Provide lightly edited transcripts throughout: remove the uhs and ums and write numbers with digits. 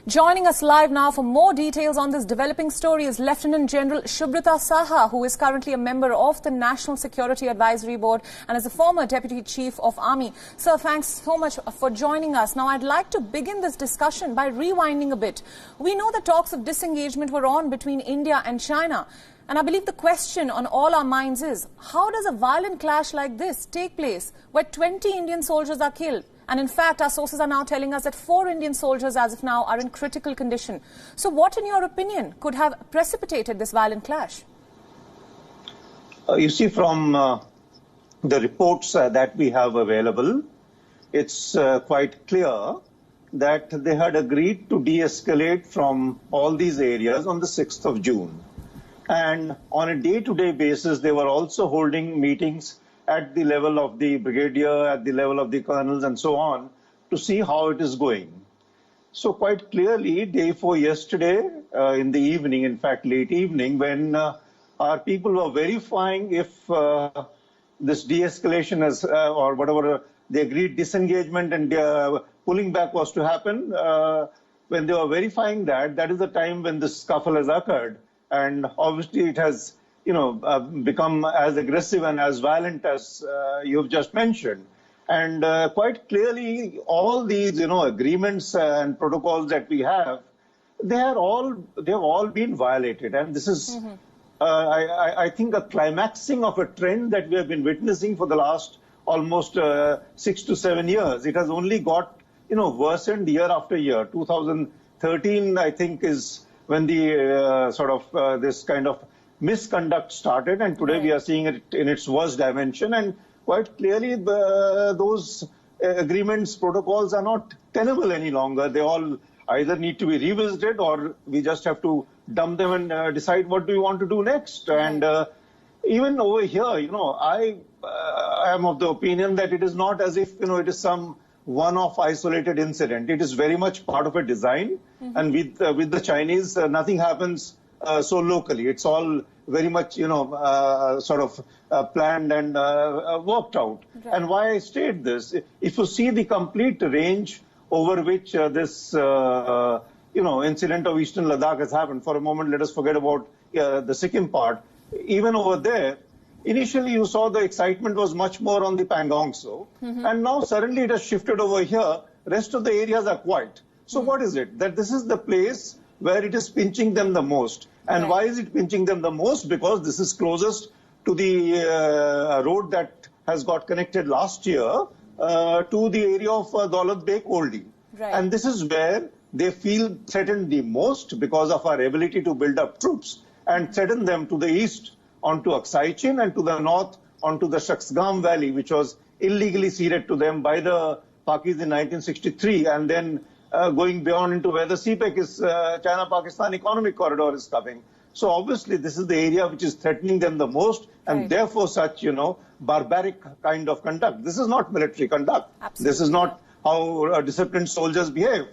Joining us live now for more details on this developing story is Lieutenant General Subrata Saha, who is currently a member of the National Security Advisory Board and is a former Deputy Chief of Army. Sir, thanks so much for joining us. Now, I'd like to begin this discussion by rewinding a bit. We know the talks of disengagement were on between India and China. And I believe the question on all our minds is, how does a violent clash like this take place where 20 Indian soldiers are killed? And in fact, our sources are now telling us that 4 Indian soldiers as of now are in critical condition. So what, in your opinion, could have precipitated this violent clash? You see, from the reports that we have available, it's quite clear that they had agreed to de-escalate from all these areas on the 6th of June. And on a day-to-day basis, they were also holding meetings at the level of the brigadier, at the level of the colonels and so on, to see how it is going. So quite clearly, day 4 yesterday, in the evening, in fact late evening, when our people were verifying if this de-escalation has, or whatever, the agreed disengagement and pulling back was to happen, when they were verifying that, that is the time when this scuffle has occurred. And obviously it has become as aggressive and as violent as you've just mentioned. And quite clearly, all these, agreements and protocols that we have, they have all been violated. And this is, I think, a climaxing of a trend that we have been witnessing for the last almost 6 to 7 years. It has only got, worsened year after year. 2013, I think, is when the this kind of misconduct started, and today we are seeing it in its worst dimension. And quite clearly, those agreements, protocols are not tenable any longer. They all either need to be revisited, or we just have to dump them and decide what do we want to do next. And even over here, I am of the opinion that it is not as if, it is some one-off isolated incident. It is very much part of a design. And with the Chinese, nothing happens so locally. It's all very much, planned and worked out. Right. And why I state this, if you see the complete range over which this, incident of Eastern Ladakh has happened, for a moment, let us forget about the Sikkim part. Even over there, initially you saw the excitement was much more on the Pangong-so, and now suddenly it has shifted over here. Rest of the areas are quiet. So what is it? That this is the place where it is pinching them the most. And why is it pinching them the most? Because this is closest to the road that has got connected last year to the area of Daulat Beg Oldie. Right. And this is where they feel threatened the most because of our ability to build up troops and threaten them to the east onto Aksai Chin and to the north onto the Galwan Valley, which was illegally ceded to them by the Pakis in 1963, and then going beyond into where the CPEC is, China-Pakistan Economic Corridor is coming. So obviously this is the area which is threatening them the most, and therefore such, barbaric kind of conduct. This is not military conduct. Absolutely. This is not how disciplined soldiers behave.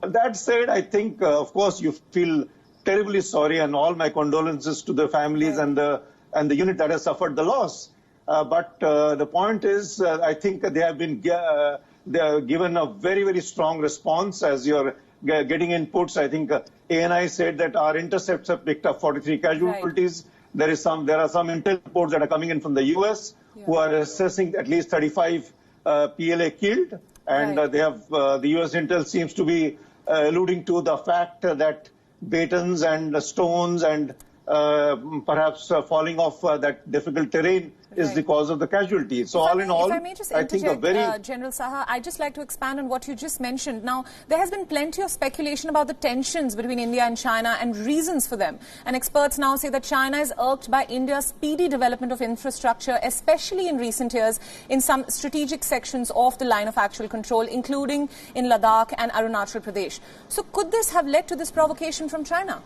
That said, I think, of course, you feel terribly sorry, and all my condolences to the families and the unit that has suffered the loss. But the point is, I think they have been given a very, very strong response. As you're getting inputs, I think ANI said that our intercepts have picked up 43 casualties. Right. There are some intel reports that are coming in from the US who are assessing at least 35 PLA killed. And they have the US intel seems to be alluding to the fact that batons and stones and perhaps falling off that difficult terrain is the cause of the casualties. So all in all, I think a very... General Saha, I'd just like to expand on what you just mentioned. Now, there has been plenty of speculation about the tensions between India and China and reasons for them. And experts now say that China is irked by India's speedy development of infrastructure, especially in recent years, in some strategic sections of the line of actual control, including in Ladakh and Arunachal Pradesh. So could this have led to this provocation from China?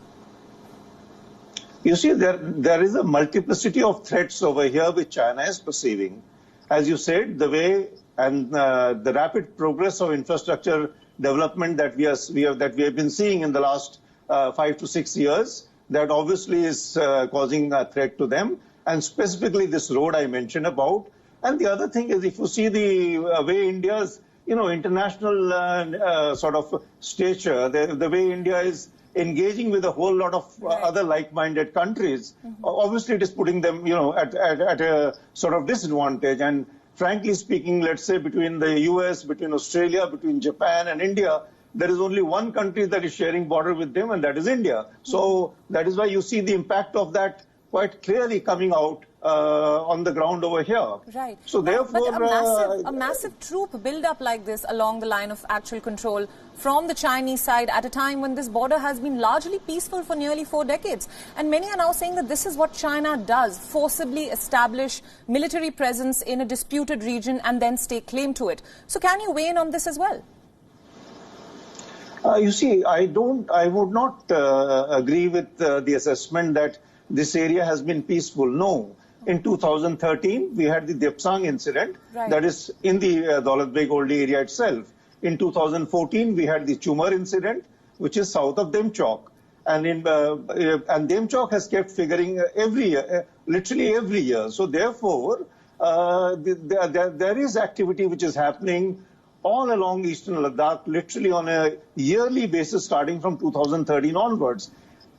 You see, there is a multiplicity of threats over here which China is perceiving. As you said, the way and the rapid progress of infrastructure development that we have been seeing in the last 5 to 6 years, that obviously is causing a threat to them, and specifically this road I mentioned about. And the other thing is, if you see the way India's international sort of stature, the way India is engaging with a whole lot of other like-minded countries, obviously it is putting them, at a sort of disadvantage. And frankly speaking, let's say between the US, between Australia, between Japan and India, there is only one country that is sharing border with them, and that is India. So that is why you see the impact of that quite clearly coming out on the ground over here. Right. So therefore, but a massive troop build-up like this along the line of actual control from the Chinese side at a time when this border has been largely peaceful for nearly 4 decades. And many are now saying that this is what China does, forcibly establish military presence in a disputed region and then stake claim to it. So can you weigh in on this as well? You see, I would not agree with the assessment that this area has been peaceful. No. In 2013, we had the Depsang incident, that is in the Daulat Beg Oldi area itself. In 2014, we had the Chumar incident, which is south of Demchok. And Demchok has kept figuring every year, literally every year. So therefore, there is activity which is happening all along eastern Ladakh, literally on a yearly basis starting from 2013 onwards.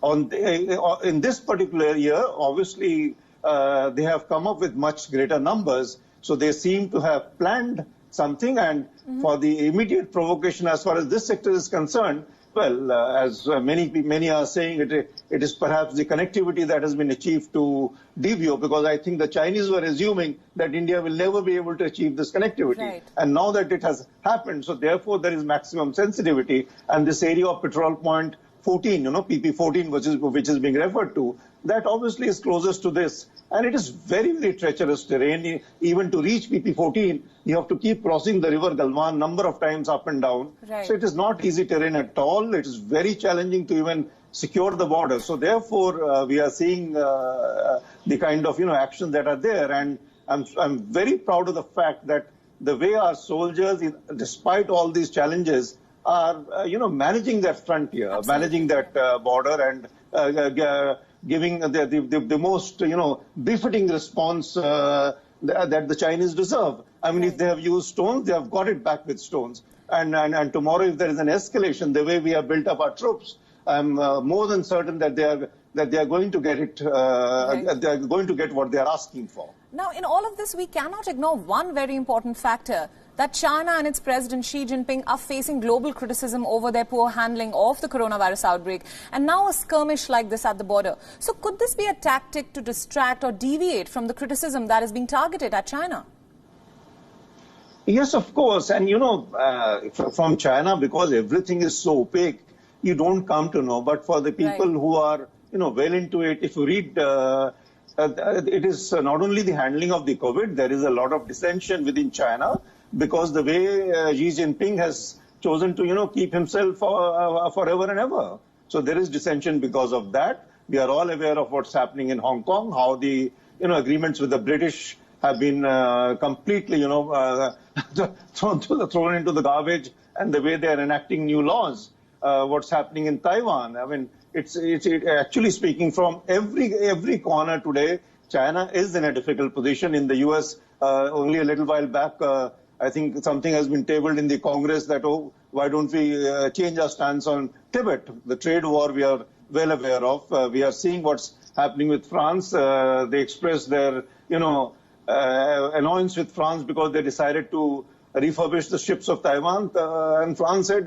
In this particular year, obviously, they have come up with much greater numbers. So they seem to have planned something. And for the immediate provocation as far as this sector is concerned, well, as many are saying, it is perhaps the connectivity that has been achieved to DBO, because I think the Chinese were assuming that India will never be able to achieve this connectivity. Right. And now that it has happened, so therefore there is maximum sensitivity. And this area of Patrol Point 14, PP14, which is being referred to, that obviously is closest to this. And it is very, very treacherous terrain. Even to reach PP14, you have to keep crossing the river Galwan number of times up and down. Right. So it is not easy terrain at all. It is very challenging to even secure the border. So therefore, we are seeing the kind of actions that are there. And I'm very proud of the fact that the way our soldiers, despite all these challenges, are managing that frontier, Absolutely. Managing that border, and giving the most befitting response that the Chinese deserve. I mean, if they have used stones, they have got it back with stones. And tomorrow, if there is an escalation, the way we have built up our troops, I'm more than certain that they are going to get it. They are going to get what they are asking for. Now, in all of this, we cannot ignore one very important factor, that China and its President Xi Jinping are facing global criticism over their poor handling of the coronavirus outbreak, and now a skirmish like this at the border. So could this be a tactic to distract or deviate from the criticism that is being targeted at China? Yes, of course. And, from China, because everything is so opaque, you don't come to know. But for the people who are, well into it, if you read, it is not only the handling of the COVID, there is a lot of dissension within China, because the way Xi Jinping has chosen to, keep himself forever and ever. So there is dissension because of that. We are all aware of what's happening in Hong Kong, how the, agreements with the British have been completely, thrown into the garbage, and the way they are enacting new laws. What's happening in Taiwan? I mean, it's actually speaking from every corner today. China is in a difficult position. In the US, only a little while back, I think something has been tabled in the Congress that, why don't we change our stance on Tibet? The trade war we are well aware of. We are seeing what's happening with France. They expressed their, annoyance with France because they decided to refurbish the ships of Taiwan. And France said,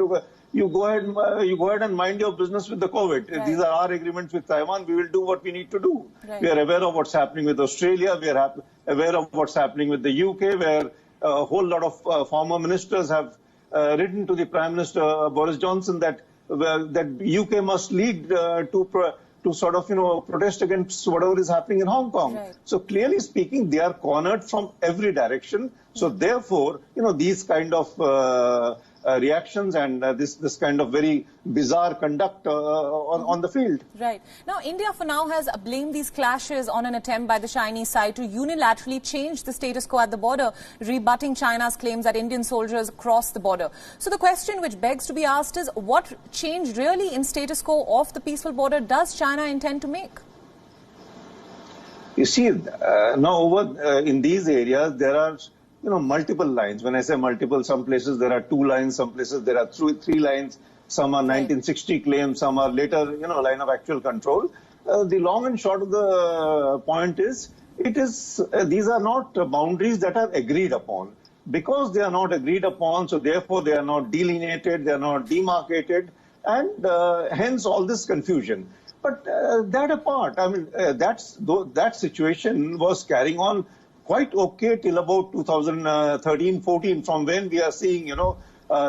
you go ahead and mind your business with the COVID. Right. These are our agreements with Taiwan. We will do what we need to do. Right. We are aware of what's happening with Australia. We are aware of what's happening with the UK, where a whole lot of former ministers have written to the Prime Minister Boris Johnson that UK must lead to sort of protest against whatever is happening in Hong Kong. Right. So clearly speaking, they are cornered from every direction. So therefore, these kind of reactions and this kind of very bizarre conduct on the field. Right. Now, India for now has blamed these clashes on an attempt by the Chinese side to unilaterally change the status quo at the border, rebutting China's claims that Indian soldiers crossed the border. So the question which begs to be asked is, what change really in status quo of the peaceful border does China intend to make? You see, now over in these areas, there are multiple lines. When I say multiple, some places there are 2 lines, some places there are 3 lines, some are 1960 claims, some are later, line of actual control. The long and short of the point is, these are not boundaries that are agreed upon. Because they are not agreed upon, so therefore they are not delineated, they are not demarcated, and hence all this confusion. But that apart, I mean, that situation was carrying on quite okay till about 2013-14, from when we are seeing,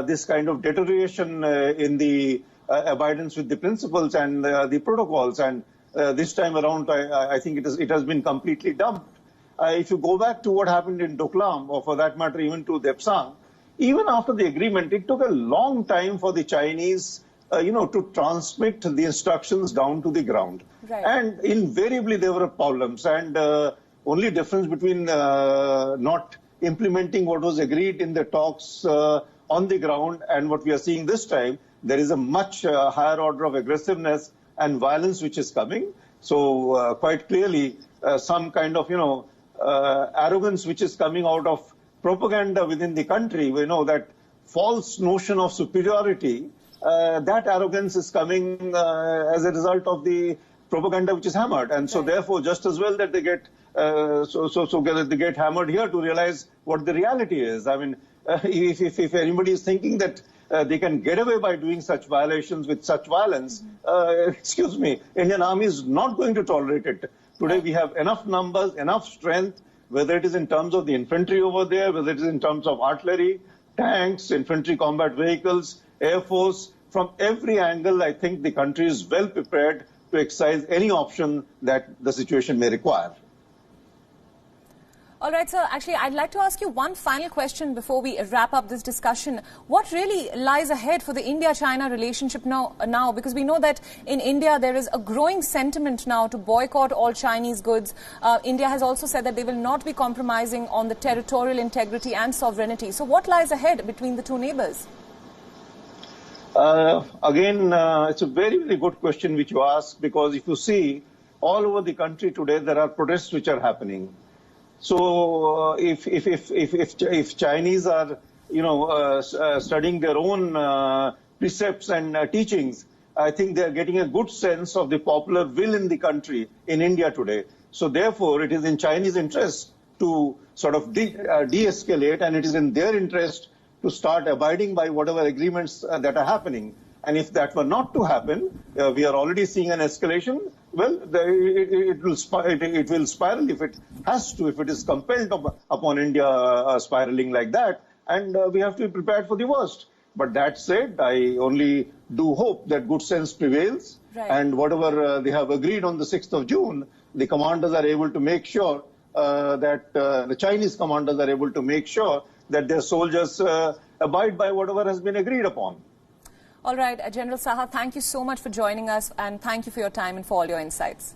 this kind of deterioration in the abidance with the principles and the protocols. And this time around, I think it has been completely dumped. If you go back to what happened in Doklam, or for that matter, even to Depsang, even after the agreement, it took a long time for the Chinese, to transmit the instructions down to the ground. Right. And invariably there were problems. And only difference between not implementing what was agreed in the talks on the ground and what we are seeing this time, there is a much higher order of aggressiveness and violence which is coming. So quite clearly, some kind of, arrogance which is coming out of propaganda within the country. We know that false notion of superiority, that arrogance is coming as a result of the propaganda which is hammered. And so therefore, just as well that they get they get hammered here to realize what the reality is. I mean, if anybody is thinking that they can get away by doing such violations with such violence, excuse me, Indian Army is not going to tolerate it. Today we have enough numbers, enough strength, whether it is in terms of the infantry over there, whether it is in terms of artillery, tanks, infantry combat vehicles, air force. From every angle, I think the country is well prepared to exercise any option that the situation may require. All right, sir. Actually, I'd like to ask you one final question before we wrap up this discussion. What really lies ahead for the India-China relationship now? Because we know that in India there is a growing sentiment now to boycott all Chinese goods. India has also said that they will not be compromising on the territorial integrity and sovereignty. So what lies ahead between the two neighbors? Again, it's a very, very good question which you ask, because if you see all over the country today, there are protests which are happening. So if Chinese are studying their own precepts and teachings, I think they are getting a good sense of the popular will in the country, in India today. So therefore, it is in Chinese interest to sort of de-escalate, and it is in their interest to start abiding by whatever agreements that are happening. And if that were not to happen, we are already seeing an escalation. Well, it will spiral if it has to, if it is compelled upon India spiraling like that. And we have to be prepared for the worst. But that said, I only do hope that good sense prevails. Right. And whatever they have agreed on the 6th of June, the commanders are able to make sure that the Chinese commanders are able to make sure that their soldiers abide by whatever has been agreed upon. All right, General Saha, thank you so much for joining us, and thank you for your time and for all your insights.